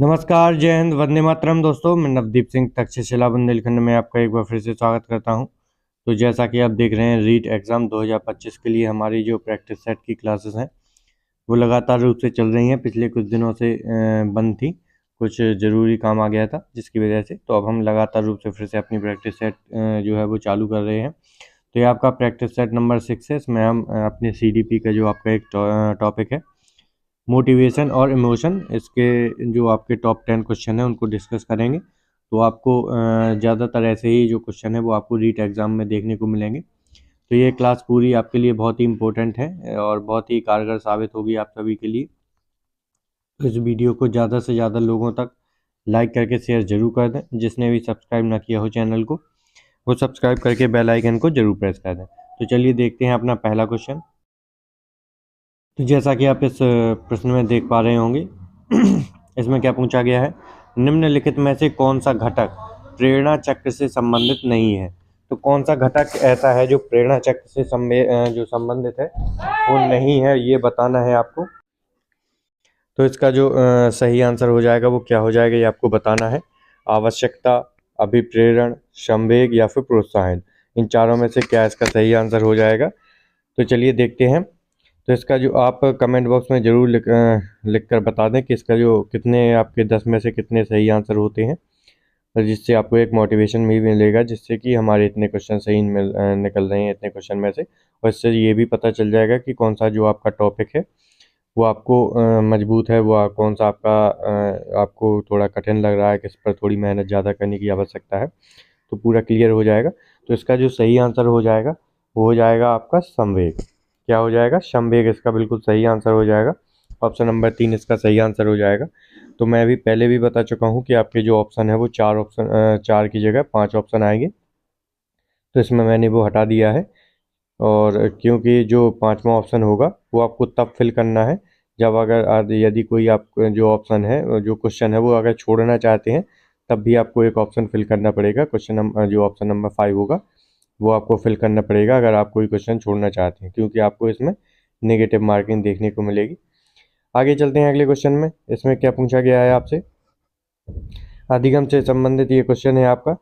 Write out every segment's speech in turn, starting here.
नमस्कार, जय हिंद, वंदे मातरम दोस्तों। मैं नवदीप सिंह तक्षशिला बुंदेलखंड में आपका एक बार फिर से स्वागत करता हूं। तो जैसा कि आप देख रहे हैं, रीट एग्ज़ाम 2025 के लिए हमारी जो प्रैक्टिस सेट की क्लासेस हैं वो लगातार रूप से चल रही हैं। पिछले कुछ दिनों से बंद थी, कुछ ज़रूरी काम आ गया था जिसकी वजह से। तो अब हम लगातार रूप से फिर से अपनी प्रैक्टिस सेट जो है वो चालू कर रहे हैं। तो ये आपका प्रैक्टिस सेट नंबर 6 है। इसमें हम अपने CDP का जो आपका एक टॉपिक है, मोटिवेशन और इमोशन, इसके जो आपके टॉप 10 क्वेश्चन हैं उनको डिस्कस करेंगे। तो आपको ज़्यादातर ऐसे ही जो क्वेश्चन है वो आपको रीट एग्ज़ाम में देखने को मिलेंगे। तो ये क्लास पूरी आपके लिए बहुत ही इम्पोर्टेंट है और बहुत ही कारगर साबित होगी आप सभी के लिए। तो इस वीडियो को ज़्यादा से ज़्यादा लोगों तक लाइक करके शेयर ज़रूर कर दें। जिसने भी सब्सक्राइब ना किया हो चैनल को, वो सब्सक्राइब करके बेल आइकन को ज़रूर प्रेस कर दें। तो चलिए देखते हैं अपना पहला क्वेश्चन। तो जैसा कि आप इस प्रश्न में देख पा रहे होंगे, इसमें क्या पूछा गया है, निम्नलिखित में से कौन सा घटक प्रेरणा चक्र से संबंधित नहीं है। तो कौन सा घटक ऐसा है जो प्रेरणा चक्र से जो संबंधित है वो नहीं है, ये बताना है आपको। तो इसका जो सही आंसर हो जाएगा वो क्या हो जाएगा, ये आपको बताना है। आवश्यकता, अभिप्रेरण, संवेग या फिर प्रोत्साहन, इन चारों में से क्या इसका सही आंसर हो जाएगा। तो चलिए देखते हैं। तो इसका जो आप कमेंट बॉक्स में ज़रूर लिख कर बता दें कि इसका जो कितने आपके 10 में से कितने सही आंसर होते हैं, और जिससे आपको एक मोटिवेशन भी मिलेगा, जिससे कि हमारे इतने क्वेश्चन सही निकल रहे हैं इतने क्वेश्चन में से। और इससे ये भी पता चल जाएगा कि कौन सा जो आपका टॉपिक है वो आपको मजबूत है, वो कौन सा आपका आपको थोड़ा कठिन लग रहा है, किस पर थोड़ी मेहनत ज़्यादा करने की आवश्यकता है। तो पूरा क्लियर हो जाएगा। तो इसका जो सही आंसर हो जाएगा वो हो जाएगा आपका संवेग। क्या हो जाएगा, संवेग इसका बिल्कुल सही आंसर हो जाएगा। ऑप्शन नंबर 3 इसका सही आंसर हो जाएगा। तो मैं अभी पहले भी बता चुका हूँ कि आपके जो ऑप्शन है वो 4 की जगह 5 ऑप्शन आएंगे। तो इसमें मैंने वो हटा दिया है। और क्योंकि जो 5वां ऑप्शन होगा वो आपको तब फिल करना है जब यदि कोई आप जो ऑप्शन है, जो क्वेश्चन है वो अगर छोड़ना चाहते हैं, तब भी आपको एक ऑप्शन फिल करना पड़ेगा। क्वेश्चन नंबर जो ऑप्शन नंबर 5 होगा वो आपको फिल करना पड़ेगा अगर आप कोई क्वेश्चन छोड़ना चाहते हैं, क्योंकि आपको इसमें नेगेटिव मार्किंग देखने को मिलेगी। आगे चलते हैं अगले क्वेश्चन में। इसमें क्या पूछा गया है आपसे, अधिगम से संबंधित ये क्वेश्चन है आपका।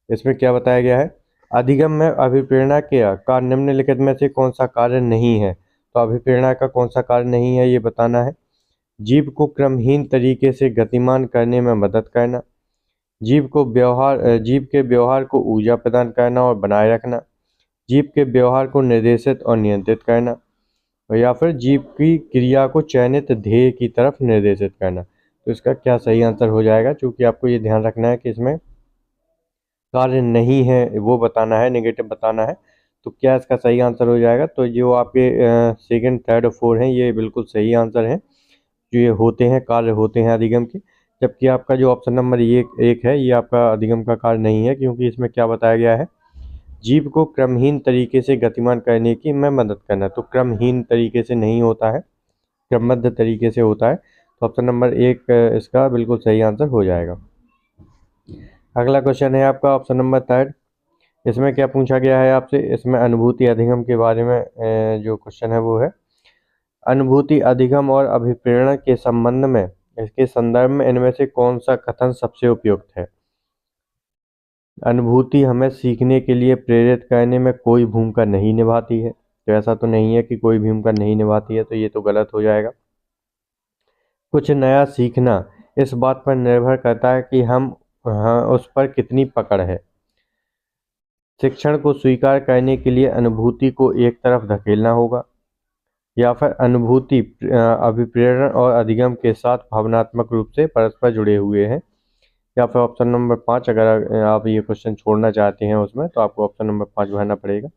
इसमें क्या बताया गया है, अधिगम में अभिप्रेरणा का निम्नलिखित में से कौन सा कार्य नहीं है। तो अभिप्रेरणा का कौन सा कार्य नहीं है ये बताना है। जीव को क्रमहीन तरीके से गतिमान करने में मदद करना, जीव के व्यवहार को ऊर्जा प्रदान करना और बनाए रखना, जीव के व्यवहार को निर्देशित और नियंत्रित करना, या फिर जीव की क्रिया को चयनित ध्येय की तरफ निर्देशित करना। तो इसका क्या सही आंसर हो जाएगा, क्योंकि आपको ये ध्यान रखना है कि इसमें कार्य नहीं है वो बताना है, नेगेटिव बताना है। तो क्या इसका सही आंसर हो जाएगा, तो जो आपके सेकंड, थर्ड और फोर्थ हैं ये बिल्कुल सही आंसर हैं। जो ये होते हैं, कार्य होते हैं अधिगम के। जबकि आपका जो ऑप्शन नंबर एक है ये आपका अधिगम का कार्य नहीं है, क्योंकि इसमें क्या बताया गया है, जीव को क्रमहीन तरीके से गतिमान करने की में मदद करना। तो क्रमहीन तरीके से नहीं होता है, क्रमबद्ध तरीके से होता है। तो ऑप्शन नंबर 1 इसका बिल्कुल सही आंसर हो जाएगा। अगला क्वेश्चन है आपका ऑप्शन नंबर 3। इसमें क्या पूछा गया है आपसे, इसमें अनुभूति अधिगम के बारे में जो क्वेश्चन है वो है, अनुभूति अधिगम और अभिप्रेरण के संबंध में, इसके संदर्भ में इनमें से कौन सा कथन सबसे उपयुक्त है। अनुभूति हमें सीखने के लिए प्रेरित करने में कोई भूमिका नहीं निभाती है। तो ऐसा तो नहीं है कि कोई भूमिका नहीं निभाती है, तो ये तो गलत हो जाएगा। कुछ नया सीखना इस बात पर निर्भर करता है कि हम उस पर कितनी पकड़ है। शिक्षण को स्वीकार करने के लिए अनुभूति को एक तरफ धकेलना होगा, या फिर अनुभूति अभिप्रेरण और अधिगम के साथ भावनात्मक रूप से परस्पर जुड़े हुए हैं। या फिर ऑप्शन नंबर 5, अगर आप ये क्वेश्चन छोड़ना चाहते हैं उसमें, तो आपको ऑप्शन नंबर 5 भरना पड़ेगा।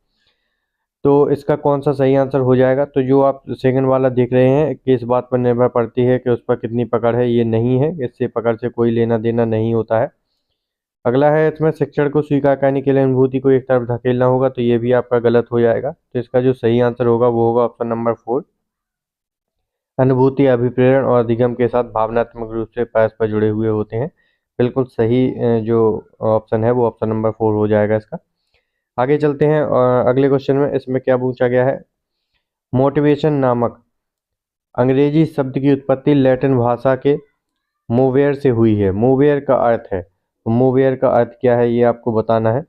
तो इसका कौन सा सही आंसर हो जाएगा, तो जो आप सेकंड वाला देख रहे हैं कि इस बात पर निर्भर पड़ती है कि उस पर कितनी पकड़ है, ये नहीं है। इससे पकड़ से कोई लेना देना नहीं होता है। अगला है, इसमें शिक्षण को स्वीकार करने के लिए अनुभूति को एक तरफ धकेलना होगा, तो ये भी आपका गलत हो जाएगा। तो इसका जो सही आंसर होगा वो होगा ऑप्शन नंबर 4, अनुभूति अभिप्रेरण और अधिगम के साथ भावनात्मक रूप से परस्पर जुड़े हुए होते हैं। बिल्कुल सही जो ऑप्शन है वो ऑप्शन नंबर 4 हो जाएगा इसका। आगे चलते हैं अगले क्वेश्चन में। इसमें क्या पूछा गया है, मोटिवेशन नामक अंग्रेजी शब्द की उत्पत्ति लैटिन भाषा के मूवेयर से हुई है। मूवेयर का अर्थ है, तो मूवेयर का अर्थ क्या है ये आपको बताना है।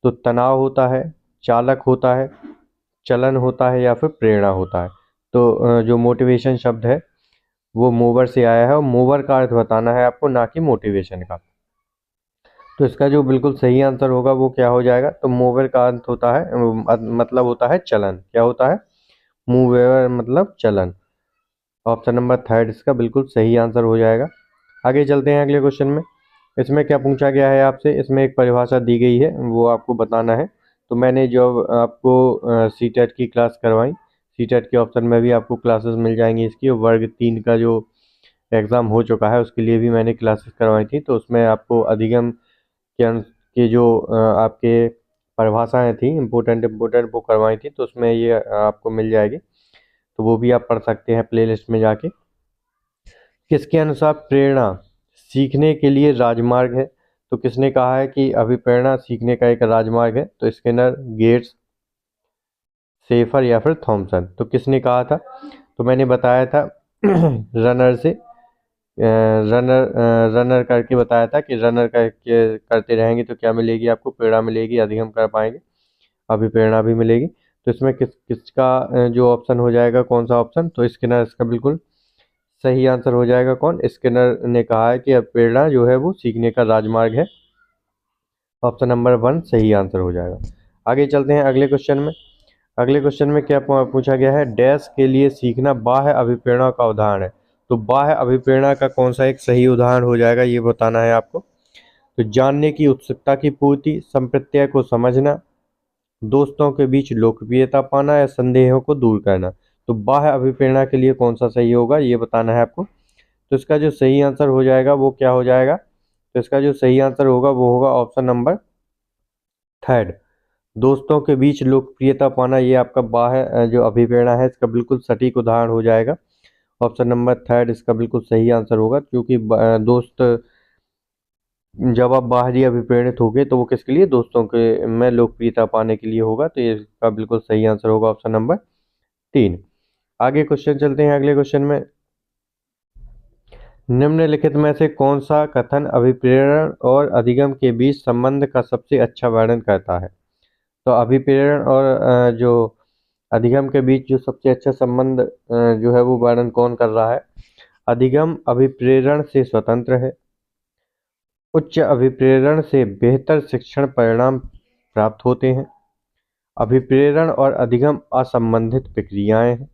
तो तनाव होता है, चालक होता है, चलन होता है या फिर प्रेरणा होता है। तो जो मोटिवेशन शब्द है वो मूवर से आया है और मूवर का अर्थ बताना है आपको, ना कि मोटिवेशन का। तो इसका जो बिल्कुल सही आंसर होगा वो क्या हो जाएगा, तो मूवर का अर्थ होता है मतलब होता है चलन। क्या होता है, मूवर मतलब चलन। ऑप्शन नंबर थर्ड इसका बिल्कुल सही आंसर हो जाएगा। आगे चलते हैं अगले क्वेश्चन में। इसमें क्या पूछा गया है आपसे, इसमें एक परिभाषा दी गई है वो आपको बताना है। तो मैंने जो आपको सीटेट की क्लास करवाई, सीटेट के ऑप्शन में भी आपको क्लासेस मिल जाएंगी इसकी, और वर्ग 3 का जो एग्ज़ाम हो चुका है उसके लिए भी मैंने क्लासेस करवाई थी। तो उसमें आपको अधिगम के जो आपके परिभाषाएं थी इम्पोर्टेंट वो करवाई थी, तो उसमें ये आपको मिल जाएगी। तो वो भी आप पढ़ सकते हैं प्लेलिस्ट में जाके। किसके अनुसार प्रेरणा सीखने के लिए राजमार्ग है। तो किसने कहा है कि अभिप्रेरणा सीखने का एक राजमार्ग है, तो स्किनर, गेट्स, शेफर या फिर थॉमसन। तो किसने कहा था, तो मैंने बताया था रनर से, रनर करके बताया था कि रनर करके करते रहेंगे तो क्या मिलेगी आपको, प्रेरणा मिलेगी, अधिगम कर पाएंगे, अभिप्रेरणा भी मिलेगी। तो इसमें किसका जो ऑप्शन हो जाएगा, कौन सा ऑप्शन, तो स्किनर इसका बिल्कुल सही आंसर हो जाएगा। कौन, स्किनर ने कहा है कि प्रेरणा जो है वो सीखने का राजमार्ग है। ऑप्शन नंबर 1 सही आंसर हो जाएगा। आगे चलते हैं अगले क्वेश्चन में। अगले क्वेश्चन में क्या पूछा गया है, डैश के लिए सीखना बाह्य अभिप्रेरणा का उदाहरण है। तो बाह्य अभिप्रेरणा का कौन सा एक सही उदाहरण हो जाएगा ये बताना है आपको। तो जानने की उत्सुकता की पूर्ति, संप्रत्यय को समझना, दोस्तों के बीच लोकप्रियता पाना या संदेहों को दूर करना। तो बाह्य अभिप्रेरणा के लिए कौन सा सही होगा ये बताना है आपको। तो इसका जो सही आंसर हो जाएगा वो क्या हो जाएगा, तो इसका जो सही आंसर होगा वो होगा ऑप्शन नंबर थर्ड, दोस्तों के बीच लोकप्रियता पाना। ये आपका बाह्य जो अभिप्रेरणा है इसका बिल्कुल सटीक उदाहरण हो जाएगा। ऑप्शन नंबर थर्ड इसका बिल्कुल सही आंसर होगा, क्योंकि दोस्त जब आप बाहरी अभिप्रेरित होगे तो वो किसके लिए, दोस्तों के में लोकप्रियता पाने के लिए होगा। तो ये इसका बिल्कुल सही आंसर होगा ऑप्शन नंबर 3। आगे क्वेश्चन चलते हैं अगले क्वेश्चन में। निम्नलिखित में से कौन सा कथन अभिप्रेरण और अधिगम के बीच संबंध का सबसे अच्छा वर्णन करता है। तो अभिप्रेरण और जो अधिगम के बीच जो सबसे अच्छा संबंध जो है वो वर्णन कौन कर रहा है। अधिगम अभिप्रेरण से स्वतंत्र है, उच्च अभिप्रेरण से बेहतर शिक्षण परिणाम प्राप्त होते हैं, अभिप्रेरण और अधिगम असंबंधित प्रक्रियाएं हैं,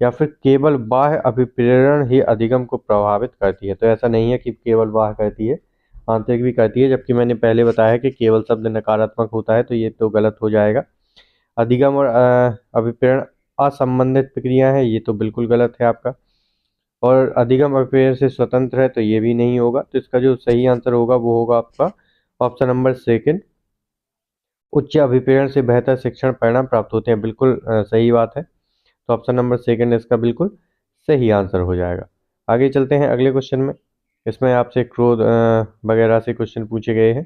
या फिर केवल बाह्य अभिप्रेरण ही अधिगम को प्रभावित करती है। तो ऐसा नहीं है कि केवल बाह्य करती है, आंतरिक भी करती है, जबकि मैंने पहले बताया कि केवल शब्द नकारात्मक होता है, तो ये तो गलत हो जाएगा। अधिगम और अभिप्रेरण असंबंधित प्रक्रिया है, ये तो बिल्कुल गलत है आपका। और अधिगम अभिप्रेरण से स्वतंत्र है, तो ये भी नहीं होगा। तो इसका जो सही आंसर होगा वो होगा आपका ऑप्शन नंबर सेकंड, उच्च अभिप्रेरण से बेहतर शिक्षण परिणाम प्राप्त होते हैं। बिल्कुल सही बात है। तो ऑप्शन नंबर सेकंड इसका बिल्कुल सही आंसर हो जाएगा। आगे चलते हैं अगले क्वेश्चन में। इसमें आपसे क्रोध वगैरह से क्वेश्चन पूछे गए हैं।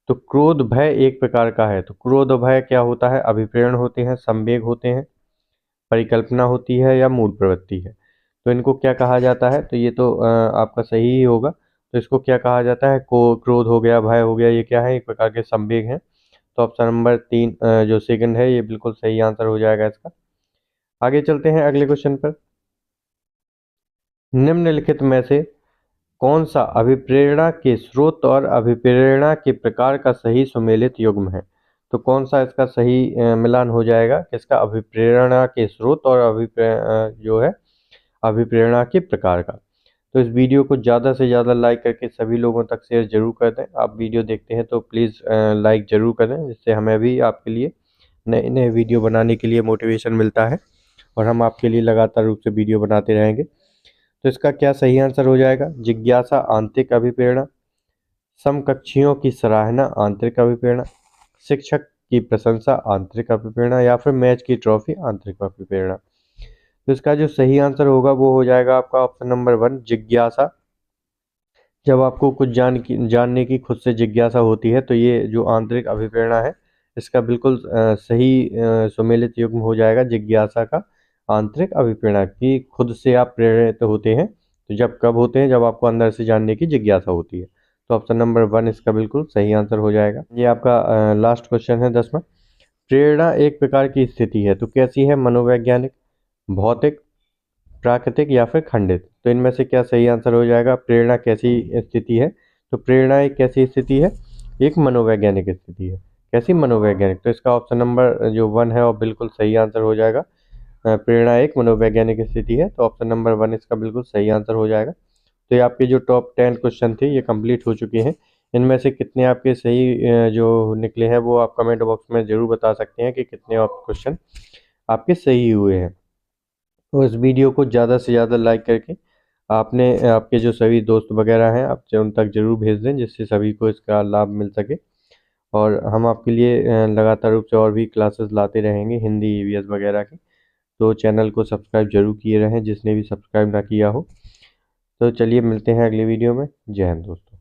तो क्रोध भय एक प्रकार का है। तो क्रोध भय क्या होता है, अभिप्रेरण होते हैं, संवेग होते हैं, परिकल्पना होती है या मूल प्रवृत्ति है। तो इनको क्या कहा जाता है, तो ये तो आपका सही ही होगा। तो इसको क्या कहा जाता है, को क्रोध हो गया, भय हो गया, ये क्या है, एक प्रकार के संवेग हैं। तो ऑप्शन नंबर 3 जो सेकंड है ये बिल्कुल सही आंसर हो जाएगा इसका। आगे चलते हैं अगले क्वेश्चन पर। निम्नलिखित में से कौन सा अभिप्रेरणा के स्रोत और अभिप्रेरणा के प्रकार का सही सुमेलित युग्म है। तो कौन सा इसका सही मिलान हो जाएगा, किसका, अभिप्रेरणा के स्रोत और जो है अभिप्रेरणा के प्रकार का। तो इस वीडियो को ज़्यादा से ज़्यादा लाइक करके सभी लोगों तक शेयर जरूर कर दें। आप वीडियो देखते हैं तो प्लीज़ लाइक ज़रूर करें, जिससे हमें भी आपके लिए नए नए वीडियो बनाने के लिए मोटिवेशन मिलता है, और हम आपके लिए लगातार रूप से वीडियो बनाते रहेंगे। तो इसका क्या सही आंसर हो जाएगा, जिज्ञासा आंतरिक अभिप्रेरणा, समकक्षियों की सराहना आंतरिक अभिप्रेरणा, शिक्षक की प्रशंसा आंतरिक अभिप्रेरणा, या फिर मैच की ट्रॉफी आंतरिक अभिप्रेरणा। तो इसका जो सही आंसर होगा वो हो जाएगा आपका ऑप्शन नंबर 1 जिज्ञासा। जब आपको कुछ जानने की खुद से जिज्ञासा होती है तो ये जो आंतरिक अभिप्रेरणा है इसका बिल्कुल सही सुमेलित युग्म हो जाएगा जिज्ञासा का आंतरिक अभिप्रेरणा की, खुद से आप प्रेरित होते हैं तो जब कब होते हैं, जब आपको अंदर से जानने की जिज्ञासा होती है। तो ऑप्शन नंबर 1 इसका बिल्कुल सही आंसर हो जाएगा। ये आपका लास्ट क्वेश्चन है 10वां। प्रेरणा एक प्रकार की स्थिति है, तो कैसी है? मनोवैज्ञानिक, भौतिक, प्राकृतिक या फिर खंडित? तो इनमें से क्या सही आंसर हो जाएगा? प्रेरणा कैसी स्थिति है? तो प्रेरणा एक कैसी स्थिति है? एक मनोवैज्ञानिक स्थिति है। कैसी? मनोवैज्ञानिक। तो इसका ऑप्शन नंबर जो 1 है और बिल्कुल सही आंसर हो जाएगा। प्रेरणा एक मनोवैज्ञानिक स्थिति है, तो ऑप्शन नंबर 1 इसका बिल्कुल सही आंसर हो जाएगा। तो ये आपके जो टॉप 10 क्वेश्चन थे ये कंप्लीट हो चुके हैं। इनमें से कितने आपके सही जो निकले हैं वो आप कमेंट बॉक्स में ज़रूर बता सकते हैं कि कितने ऑफ क्वेश्चन आपके सही हुए हैं। तो इस वीडियो को ज़्यादा से ज़्यादा लाइक करके आपने आपके जो सभी दोस्त वगैरह हैं आप उन तक ज़रूर भेज दें, जिससे सभी को इसका लाभ मिल सके। और हम आपके लिए लगातार रूप से और भी क्लासेस लाते रहेंगे हिंदी ईवीएस वगैरह की। तो चैनल को सब्सक्राइब जरूर किए रहें जिसने भी सब्सक्राइब ना किया हो। तो चलिए मिलते हैं अगली वीडियो में। जय हिंद दोस्तों।